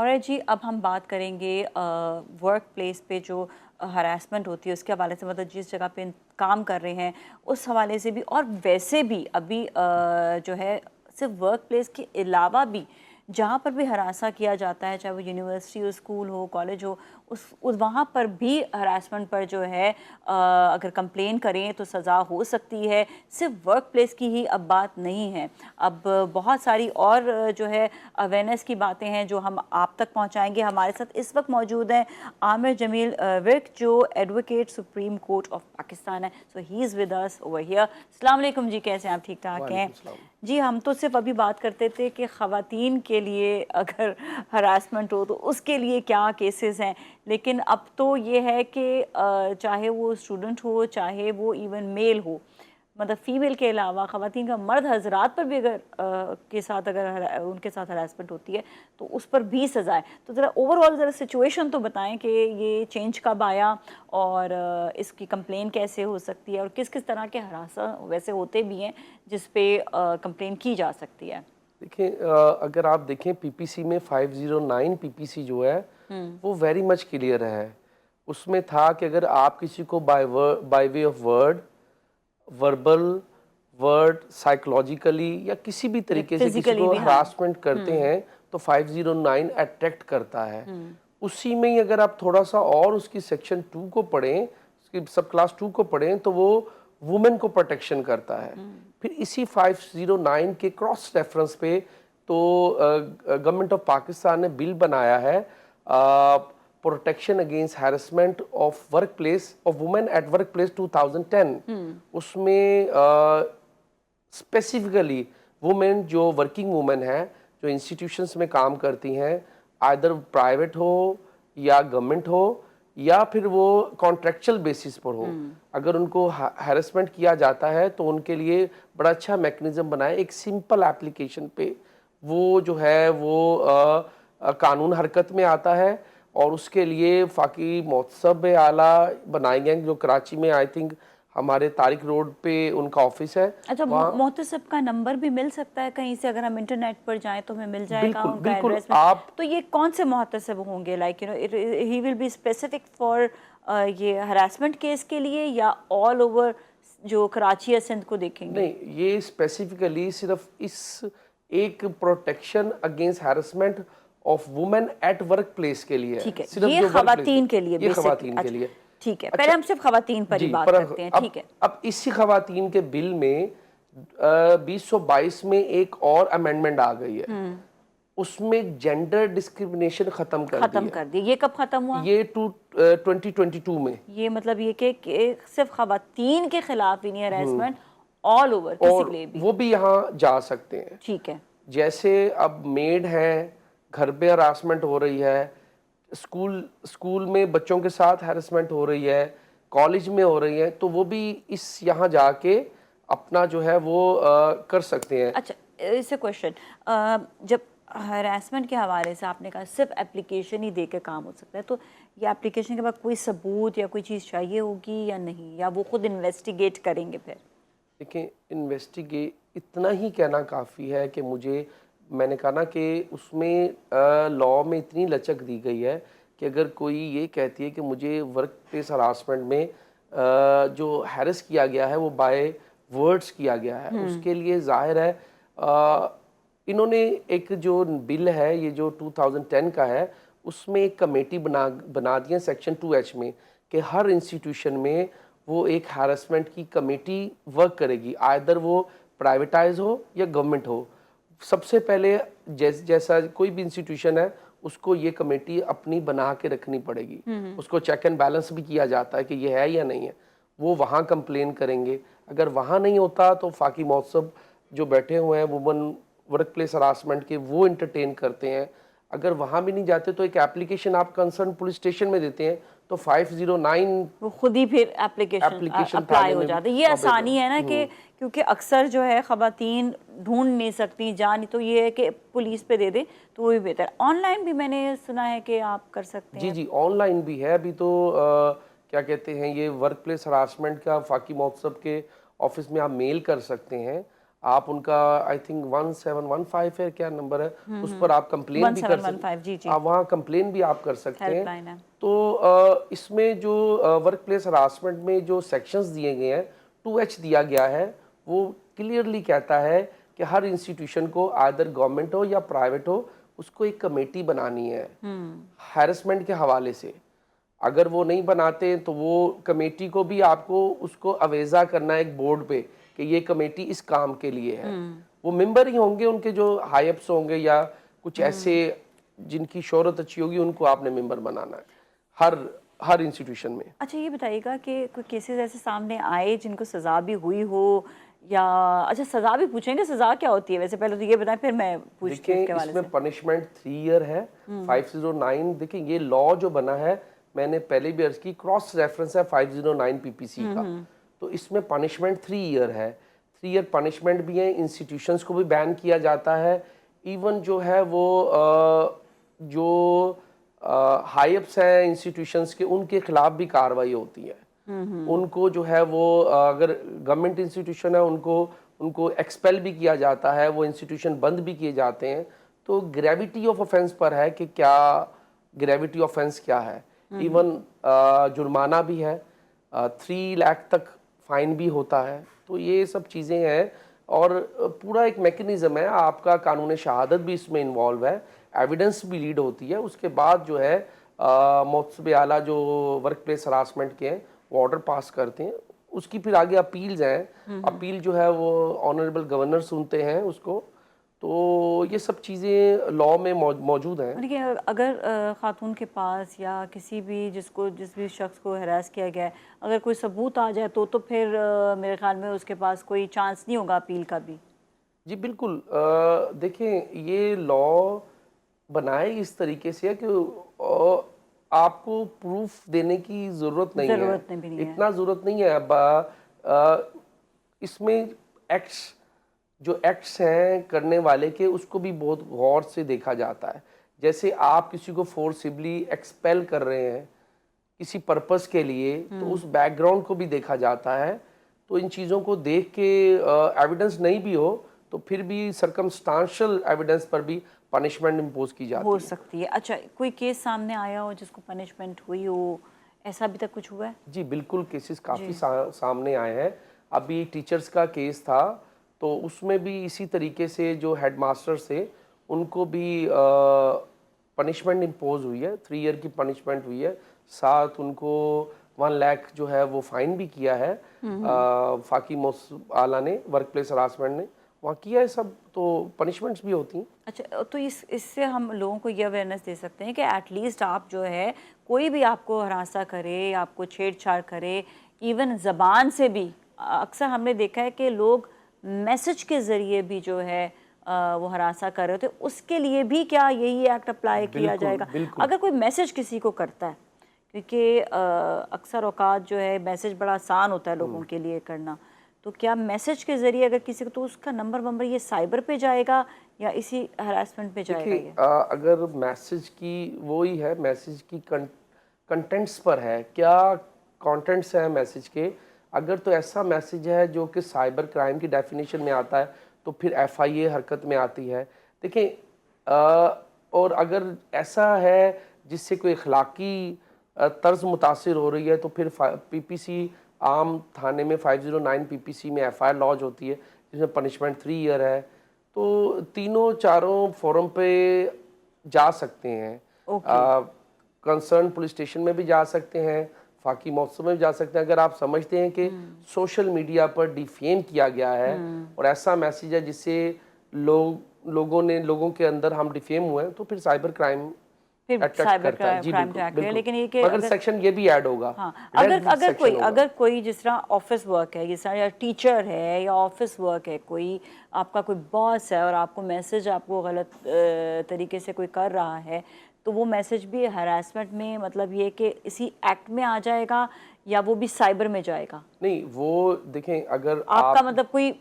और जी अब हम बात करेंगे वर्क प्लेस पे जो हरासमेंट होती है उसके हवाले से, मतलब जिस जगह पे काम कर रहे हैं उस हवाले से भी, और वैसे भी अभी जो है सिर्फ वर्क प्लेस के अलावा भी जहाँ पर भी हरासा किया जाता है, चाहे वो यूनिवर्सिटी हो, स्कूल हो, कॉलेज हो, उस वहाँ पर भी हरासमेंट पर जो है अगर कंप्लेन करें तो सज़ा हो सकती है। सिर्फ वर्क प्लेस की ही अब बात नहीं है, अब बहुत सारी और जो है अवेयरनेस की बातें हैं जो हम आप तक पहुँचाएंगे। हमारे साथ इस वक्त मौजूद हैं आमिर जमील विर्क, जो advocate supreme court of Pakistan है। So he is with us over here. अस्सलाम वालेकुम जी, कैसे हैं आप? ठीक ठाक हैं जी। हम तो सिर्फ अभी बात करते थे कि ख़वातीन के लिए अगर हरासमेंट हो तो उसके लिए क्या केसेस हैं, लेकिन अब तो ये है कि चाहे वो स्टूडेंट हो, चाहे वो इवन मेल हो, मतलब फ़ीमेल के अलावा ख़वातीन का मर्द हजरात पर भी अगर के साथ अगर उनके साथ हरासमेंट होती है तो उस पर भी सज़ा है। तो ज़रा ओवरऑल ज़रा सिचुएशन तो बताएं कि ये चेंज कब आया और इसकी कंप्लेन कैसे हो सकती है और किस किस तरह के हरासा वैसे होते भी हैं जिस पे कंप्लेन की जा सकती है। देखिए, अगर आप देखें पीपीसी में 509 पीपीसी जो है वो वेरी मच क्लियर है। उसमें था कि अगर आप किसी को by way of word, verbal, word, psychologically या किसी भी तरीके से किसी फिजिकली को भी, हाँ। हरासमेंट करते हैं तो 509 अट्रैक्ट करता है। उसी में ही अगर आप थोड़ा सा और उसकी सेक्शन 2 को पढ़ें, उसकी सब क्लास 2 को पढ़ें तो वो वुमेन को प्रोटेक्शन करता है। फिर इसी 509 के क्रॉस रेफरेंस पे तो गवर्नमेंट ऑफ पाकिस्तान ने बिल बनाया है, protection against harassment of work place of women at work place 2010। उसमें स्पेसिफिकली वुमेन जो वर्किंग वुमेन है, जो इंस्टीट्यूशंस में काम करती हैं, आइदर प्राइवेट हो या गवर्नमेंट हो या फिर वो कॉन्ट्रेक्चुअल बेसिस पर हो, अगर उनको हैरेसमेंट किया जाता है तो उनके लिए बड़ा अच्छा मैकेनिज्म बनाए। एक सिंपल एप्लीकेशन पे वो जो है वो कानून हरकत में आता है और उसके लिए फाकी महोत्सव आला बनाए गए जो कराची में, आई थिंक हमारे तारिक रोड पे उनका ऑफिस है। अच्छा, मोहतसिब का नंबर भी मिल सकता है कहीं से? अगर हम इंटरनेट पर जाएं तो हमें मिल जाएगा बिल्कुल उनका बिल्कुल एड्रेस में? आप तो ये कौन से मोहतसिब होंगे? Like he will be specific for ये हरासमेंट केस के लिए या ऑल ओवर जो कराची या सिंध को देखेंगे? नहीं, ये स्पेसिफिकली सिर्फ इस एक protection against harassment of women at work place के लिए है। ठीक है, सिर्फ ये जो वर्क प्लेस खवातीन के लिए ये बेसिकली। खवातीन के लिए। ठीक है, पहले अच्छा, हम सिर्फ खवातीन पर ही जी, बात करते हैं। ठीक है। अब इसी खवातीन के बिल में 2022 में एक और अमेंडमेंट आ गई है। उसमें जेंडर डिस्क्रिमिनेशन खत्म कर दी है। ये कब खत्म हुआ? ये 2022 में। ये मतलब ये कि सिर्फ खवातीन के खिलाफ ही नहीं, हरासमेंट ऑल ओवर किसी के और लिए भी। वो भी यहाँ जा सकते हैं। ठीक है। जैसे अब मेड है, घर पे हरासमेंट हो रही है, स्कूल में बच्चों के साथ हैरेसमेंट हो रही है, कॉलेज में हो रही है, तो वो भी इस यहाँ जाके अपना जो है वो कर सकते हैं। अच्छा, इससे क्वेश्चन, जब हरासमेंट के हवाले से आपने कहा सिर्फ एप्लीकेशन ही दे के काम हो सकता है, तो ये एप्लीकेशन के बाद कोई सबूत या कोई चीज़ चाहिए होगी या नहीं, या वो खुद इन्वेस्टिगेट करेंगे? फिर देखिए, इन्वेस्टिगेट इतना ही कहना काफ़ी है कि मैंने कहा ना कि उसमें लॉ में इतनी लचक दी गई है कि अगर कोई ये कहती है कि मुझे वर्क प्लेस हरासमेंट में जो हैरेस किया गया है वो बाय वर्ड्स किया गया है, उसके लिए जाहिर है इन्होंने एक जो बिल है ये जो 2010 का है उसमें एक कमेटी बना दी है सेक्शन 2H में कि हर इंस्टीट्यूशन में वो एक हैरेसमेंट की कमेटी वर्क करेगी, आइदर वो प्राइवेटाइज हो या गवर्नमेंट हो। सबसे पहले जैसा कोई भी इंस्टीट्यूशन है उसको ये कमेटी अपनी बना के रखनी पड़ेगी। उसको चेक एंड बैलेंस भी किया जाता है कि ये है या नहीं है। वो वहाँ कंप्लेन करेंगे, अगर वहाँ नहीं होता तो फाकी महोत्सव जो बैठे हुए हैं वुमन वर्क प्लेस हरासमेंट के, वो इंटरटेन करते हैं। अगर वहाँ भी नहीं जाते तो एक एप्लीकेशन आप कंसर्न पुलिस स्टेशन में देते हैं तो 509 वो खुद ही फिर एप्लीकेशन अप्लाई हो जाता है। ये आसानी है ना कि क्योंकि अक्सर जो है खवातीन ढूंढ नहीं सकती, जान, तो ये है कि पुलिस पे दे दे तो वो भी बेहतर। ऑनलाइन भी मैंने सुना है कि आप कर सकते हैं। जी, ऑनलाइन भी है। अभी तो क्या कहते हैं, ये वर्क प्लेस हरासमेंट का फाकी महोत्सव के ऑफिस में आप मेल कर सकते हैं। आप उनका आई थिंक 1715 है क्या नंबर है, उस पर आप कंप्लेन भी कर 1715 जी जी आप वहाँ कंप्लेन भी आप कर सकते हैं। हेल्पलाइन है। तो इसमें जो वर्क प्लेस हरासमेंट में जो सेक्शंस दिए गए हैं, 2H दिया गया है, वो क्लियरली कहता है कि हर इंस्टीट्यूशन को आदर गवर्नमेंट हो या प्राइवेट हो, उसको एक कमेटी बनानी है हैरेसमेंट के हवाले से। अगर वो नहीं बनाते तो वो कमेटी को भी आपको उसको अवेजा करना है एक बोर्ड पे कि ये कमेटी इस काम के लिए है। वो मेंबर ही होंगे, उनके जो हाई अप्स होंगे या कुछ ऐसे जिनकी शोहरत अच्छी होगी, उनको आपने मेंबर बनाना है हर हर इंस्टीट्यूशन में। अच्छा ये बताइएगा कि कोई केसेस ऐसे सामने आए जिनको सज़ा भी हुई हो, या अच्छा सज़ा भी पूछेंगे, सज़ा क्या होती है वैसे, पहले तो ये बताएं फिर मैं पूछती हूँ देखें इसके हवाले से। इसमें पनिशमेंट 3 ईयर है। 509 देखें ये लॉ जो बना है, मैंने पहले भी अर्ज की, क्रॉस रेफरेंस है 509 पीपीसी का। तो इसमें पनिशमेंट 3 ईयर है। 3 ईयर पनिशमेंट भी है। इंस्टीट्यूशंस को भी बैन किया जाता है। इवन जो है वो जो हाई अप्स हैं इंस्टीट्यूशंस के, उनके खिलाफ भी कार्रवाई होती है। उनको जो है वो अगर गवर्नमेंट इंस्टीट्यूशन है, उनको उनको एक्सपेल भी किया जाता है, वो इंस्टीट्यूशन बंद भी किए जाते हैं। तो ग्रेविटी ऑफ ऑफेंस पर है कि क्या ग्रेविटी ऑफेंस क्या है। इवन जुर्माना भी है, 3 लाख तक फाइन भी होता है। तो ये सब चीज़ें हैं और पूरा एक मैकेनिज्म है। आपका कानून शहादत भी इसमें इन्वॉल्व है, एविडेंस भी लीड होती है। उसके बाद जो है मोहतसब आला जो वर्क प्लेस हरासमेंट के हैं वो ऑर्डर पास करते हैं। उसकी फिर आगे अपील्स हैं। अपील जो है वो ऑनरेबल गवर्नर सुनते हैं उसको। तो ये सब चीज़ें लॉ में मौजूद हैं। देखिए अगर खातून के पास या किसी भी जिस भी शख्स को हरास किया गया है, अगर कोई सबूत आ जाए तो फिर मेरे ख्याल में उसके पास कोई चांस नहीं होगा अपील का भी। जी बिल्कुल। देखें ये लॉ बनाए इस तरीके से है कि आपको प्रूफ देने की ज़रूरत नहीं है। ज़रूरत नहीं भी नहीं है। इतना ज़रूरत नहीं है। अब इसमें एक्ट्स जो एक्ट्स हैं करने वाले के, उसको भी बहुत गौर से देखा जाता है। जैसे आप किसी को फोर्सिबली एक्सपेल कर रहे हैं किसी पर्पस के लिए, तो उस बैकग्राउंड को भी देखा जाता है। तो इन चीज़ों को देख के एविडेंस नहीं भी हो तो फिर भी सर्कमस्टांशियल एविडेंस पर भी पनिशमेंट इम्पोज की जाती हो है। सकती है। अच्छा कोई केस सामने आया हो जिसको पनिशमेंट हुई हो, ऐसा अभी तक कुछ हुआ है? जी बिल्कुल, केसेस काफ़ी सामने आए हैं। अभी टीचर्स का केस था, तो उसमें भी इसी तरीके से जो हेडमास्टर्स थे उनको भी पनिशमेंट इम्पोज हुई है। 3 ईयर की पनिशमेंट हुई है। साथ उनको 1 लाख जो है वो फाइन भी किया है। फाकी मोहसिब आला ने, वर्क प्लेस हरासमेंट ने वहाँ किया है सब। तो पनिशमेंट्स भी होती हैं। अच्छा तो इससे हम लोगों को ये अवेयरनेस दे सकते हैं कि एटलीस्ट आप जो है कोई भी आपको हरासा करे, आपको छेड़छाड़ करे, इवन ज़बान से भी, अक्सर हमने देखा है कि लोग मैसेज के ज़रिए भी जो है वो हरासा कर रहे होते, उसके लिए भी क्या यही एक्ट अप्लाई किया जाएगा? अगर कोई मैसेज किसी को करता है, क्योंकि अक्सर औकात जो है मैसेज बड़ा आसान होता है लोगों के लिए करना, तो क्या मैसेज के ज़रिए अगर किसी को, तो उसका नंबर ये साइबर पे जाएगा या इसी हरासमेंट पे जाएगा? ये अगर मैसेज की वही है, मैसेज की कंटेंट्स पर है, क्या कंटेंट्स हैं मैसेज के। अगर तो ऐसा मैसेज है जो कि साइबर क्राइम की डेफिनेशन में आता है तो फिर FIA हरकत में आती है। देखें और अगर ऐसा है जिससे कोई अखलाकी तर्ज मुतासिर हो रही है तो फिर PPC आम थाने में 509 PPC में FIR लॉन्च होती है जिसमें पनिशमेंट 3 ईयर है। तो तीनों चारों फोरम पे जा सकते हैं। कंसर्न पुलिस स्टेशन में भी जा सकते हैं, फाकी मौसम में भी जा सकते हैं। अगर आप समझते हैं कि सोशल मीडिया पर डिफेम किया गया है और ऐसा मैसेज है जिससे लोगों के अंदर हम डिफेम हुए हैं, तो फिर साइबर क्राइम साइबर क्राइम का एक्ट है। लेकिन ये कि मगर सेक्शन ये भी ऐड होगा। हाँ, अगर कोई जिस तरह ऑफिस वर्क है, जिस तरह या टीचर है या ऑफिस वर्क है, कोई आपका कोई बॉस है और आपको मैसेज आपको गलत तरीके से कोई कर रहा है, तो वो मैसेज भी हरासमेंट में, मतलब ये कि इसी एक्ट में आ जाएगा या वो भी साइबर में जाएगा? नहीं, वो देखें अगर आपका मतलब कोई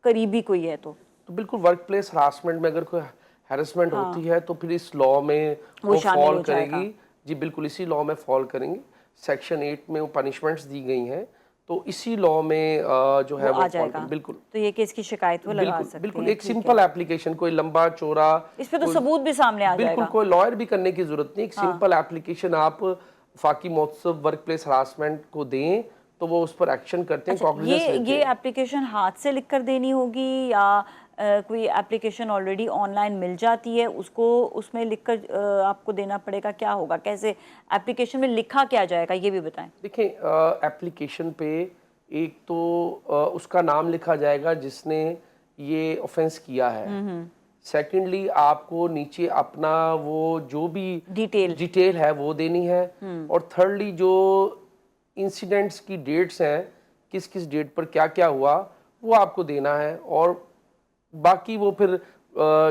करीबी कोई है तो बिल्कुल वर्क प्लेस हरासमेंट में अगर कोई हैरेसमेंट होती है तो फिर इस लॉ में वो फॉल करेगी। जी बिल्कुल, इसी लॉ में फॉल करेंगी। सेक्शन 8 में वो पनिशमेंट्स दी गई हैं। तो इसी लॉ में जो है वो आ जाएगा। बिल्कुल तो ये केस की शिकायत वो लगा सकते बिल्कुल हैं। एक सिंपल एप्लीकेशन, कोई लंबा चौड़ा इस पे तो सबूत भी सामने आ बिल्कुल जाएगा। कोई लॉयर भी करने की जरूरत नहीं, एक सिंपल एप्लीकेशन आप फाकी महोत्सव वर्क प्लेस हरासमेंट को दें तो वो उस पर एक्शन करते हैं, अच्छा, कॉग्निजेंस लेते ये हैं। एप्लीकेशन हाथ से लिखकर देनी होगी या कोई एप्लीकेशन ऑलरेडी ऑनलाइन मिल जाती है उसको उसमें लिखकर आपको देना पड़ेगा? क्या होगा, कैसे एप्लीकेशन में लिखा क्या जाएगा, ये भी बताएं। देखिए एप्लीकेशन पे एक तो उसका नाम लिखा जाएगा जिसने ये ऑफेंस किया है। सेकेंडली आपको नीचे अपना वो जो भी डिटेल है वो देनी है। और थर्डली जो इंसिडेंट्स की डेट्स हैं, किस किस डेट पर क्या क्या हुआ, वो आपको देना है। और बाकी वो फिर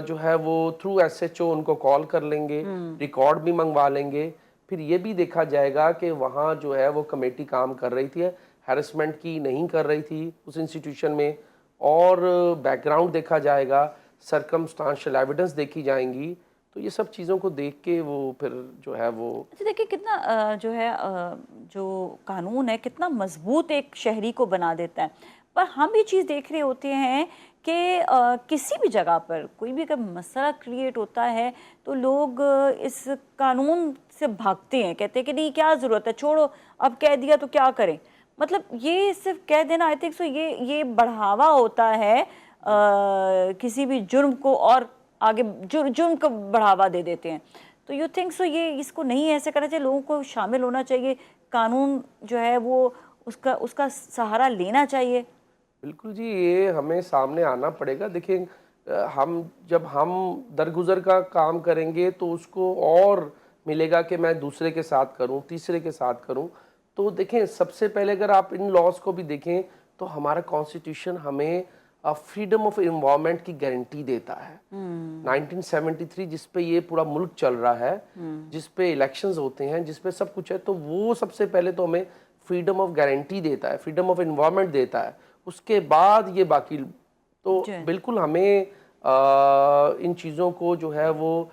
जो है वो थ्रू एसएचओ उनको कॉल कर लेंगे, रिकॉर्ड भी मंगवा लेंगे। फिर ये भी देखा जाएगा कि वहाँ जो है वो कमेटी काम कर रही थी, हैरेसमेंट की नहीं कर रही थी उस इंस्टीट्यूशन में, और बैकग्राउंड देखा जाएगा, सरकमस्टांशियल एविडेंस देखी जाएंगी। तो ये सब चीज़ों को देख के वो फिर जो है वो अच्छा, देखिए कितना जो है जो कानून है कितना मजबूत एक शहरी को बना देता है। पर हम ये चीज़ देख रहे होते हैं कि किसी भी जगह पर कोई भी अगर मसला क्रिएट होता है तो लोग इस कानून से भागते हैं, कहते हैं कि नहीं क्या ज़रूरत है, छोड़ो, अब कह दिया तो क्या करें। मतलब ये सिर्फ कह देना, आई थिंक सो ये बढ़ावा होता है किसी भी जुर्म को, और आगे जुर्म को बढ़ावा दे देते हैं। तो यू थिंक सो ये इसको नहीं ऐसे करना चाहिए, लोगों को शामिल होना चाहिए, कानून जो है वो उसका सहारा लेना चाहिए। बिल्कुल जी, ये हमें सामने आना पड़ेगा। देखिए जब हम दरगुजर का काम करेंगे तो उसको और मिलेगा कि मैं दूसरे के साथ करूं, तीसरे के साथ करूं। तो देखें, सबसे पहले अगर आप इन लॉज को भी देखें तो हमारा कॉन्स्टिट्यूशन हमें फ्रीडम ऑफ इन्वायरमेंट की गारंटी देता है। 1973 जिस पे ये पूरा मुल्क चल रहा है, जिस पे इलेक्शंस होते हैं, जिस पे सब कुछ है, तो वो सबसे पहले तो हमें फ्रीडम ऑफ गारंटी देता है, फ्रीडम ऑफ इन्वायरमेंट देता है। उसके बाद ये बाकी तो बिल्कुल हमें इन चीज़ों को जो है वो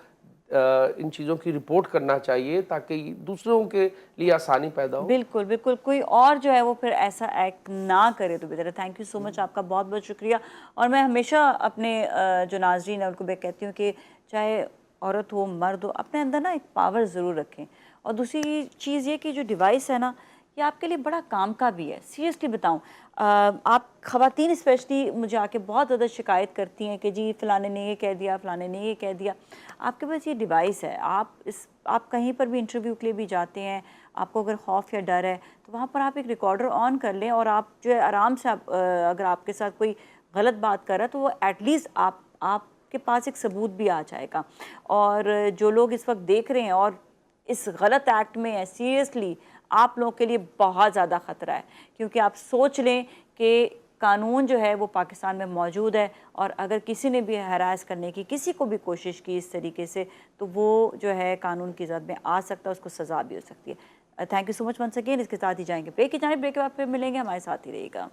इन चीज़ों की रिपोर्ट करना चाहिए ताकि दूसरों के लिए आसानी पैदा हो। बिल्कुल बिल्कुल, कोई और जो है वो फिर ऐसा एक्ट ना करे तो बेहतर है। थैंक यू सो मच, आपका बहुत बहुत शुक्रिया। और मैं हमेशा अपने जो नाजरीन है उनको मैं कहती हूँ कि चाहे औरत हो मर्द हो, अपने अंदर ना एक पावर ज़रूर रखें। और दूसरी चीज़ ये कि जो डिवाइस है ना, ये आपके लिए बड़ा काम का भी है। सीरियसली बताऊं, आप ख़वातीन स्पेशली मुझे आके बहुत ज़्यादा शिकायत करती हैं कि जी फ़लाने ने ये कह दिया, फ़लाने ने ये कह दिया। आपके पास ये डिवाइस है, आप कहीं पर भी इंटरव्यू के लिए भी जाते हैं, आपको अगर खौफ या डर है तो वहाँ पर आप एक रिकॉर्डर ऑन कर लें और आप जो है आराम से अगर आपके साथ कोई गलत बात कर रहा है तो वो एटलीस्ट आपके पास एक सबूत भी आ जाएगा। और जो लोग इस वक्त देख रहे हैं और इस गलत एक्ट में है, सीरियसली आप लोगों के लिए बहुत ज़्यादा ख़तरा है, क्योंकि आप सोच लें कि कानून जो है वो पाकिस्तान में मौजूद है, और अगर किसी ने भी हरास करने की किसी को भी कोशिश की इस तरीके से तो वो जो है कानून की ज़द में आ सकता है, उसको सज़ा भी हो सकती है। Thank you so much once again. इसके साथ ही जाएंगे ब्रेक की जाने, ब्रेक के बाद फिर मिलेंगे, हमारे साथ ही रहिएगा।